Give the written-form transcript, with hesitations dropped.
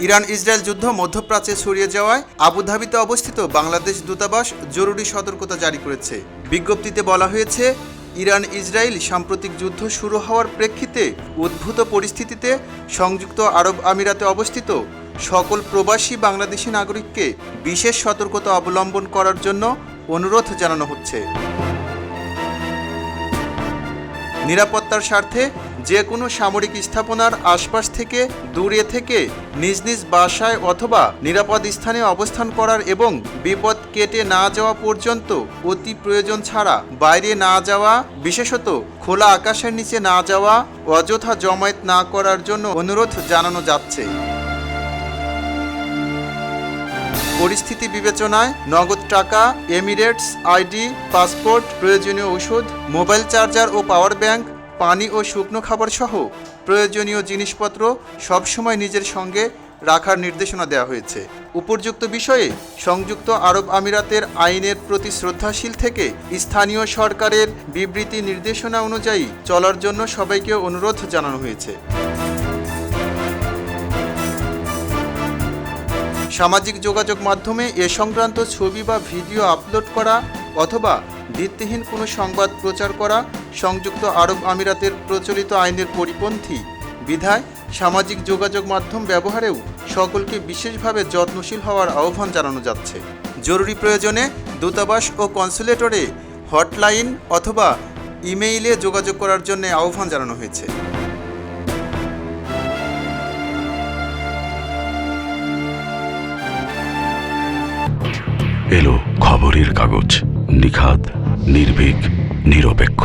Iran Israel যুদ্ধ মধ্যপ্রাচ্যে ছড়িয়ে যাওয়ায় আবুধাবিতে অবস্থিত বাংলাদেশ দূতাবাস জরুরি সতর্কতা জারি করেছে। বিজ্ঞপ্তিতে বলা হয়েছে, ইরান ইসরায়েল সাম্প্রতিক যুদ্ধ শুরু হওয়ার প্রেক্ষিতে উদ্ভূত পরিস্থিতিতে সংযুক্ত আরব আমিরাতে অবস্থিত সকল প্রবাসী বাংলাদেশি নাগরিককে বিশেষ সতর্কতা অবলম্বন করার জন্য অনুরোধ জানানো হচ্ছে। নিরাপত্তার স্বার্থে যে কোনো সামরিক স্থাপনার আশপাশ থেকে দূরে থেকে নিজ নিজ বাসায় অথবা নিরাপদ স্থানে অবস্থান করার এবং বিপদ কেটে না যাওয়া পর্যন্ত অতি প্রয়োজন ছাড়া বাইরে না যাওয়া, বিশেষত খোলা আকাশের নিচে না যাওয়া, অযথা জমায়েত না করার জন্য অনুরোধ জানানো যাচ্ছে। পরিস্থিতি বিবেচনায় নগদ টাকা, এমিরেটস আইডি, পাসপোর্ট, প্রয়োজনীয় ওষুধ, মোবাইল চার্জার ও পাওয়ার ব্যাংক, পানি ও শুকনো খাবার সহ প্রয়োজনীয় জিনিসপত্র সবসময় নিজের সঙ্গে রাখার নির্দেশনা দেওয়া হয়েছে। উপর্যুক্ত বিষয়ে সংযুক্ত আরব আমিরাতের আইনের প্রতি শ্রদ্ধাশীল থেকে স্থানীয় সরকারের বিবৃতি নির্দেশনা অনুযায়ী চলার জন্য সবাইকে অনুরোধ জানানো হয়েছে। সামাজিক যোগাযোগ মাধ্যমে এ সংক্রান্ত ছবি বা ভিডিও আপলোড করা অথবা ভিত্তিহীন কোনো সংবাদ প্রচার করা সংযুক্ত আরব আমিরাতের প্রচলিত আইনের পরিপন্থী বিধায় সামাজিক যোগাযোগ মাধ্যম ব্যবহারেও সকলকে বিশেষভাবে যত্নশীল হওয়ার আহ্বান জানানো যাচ্ছে। জরুরি প্রয়োজনে দূতাবাস ও কনসুলেটরে হটলাইন অথবা ইমেইলে যোগাযোগ করার জন্য আহ্বান জানানো হয়েছে। এলো খবরের কাগজ, নিখাত, নির্ভীক, নিরপেক্ষ।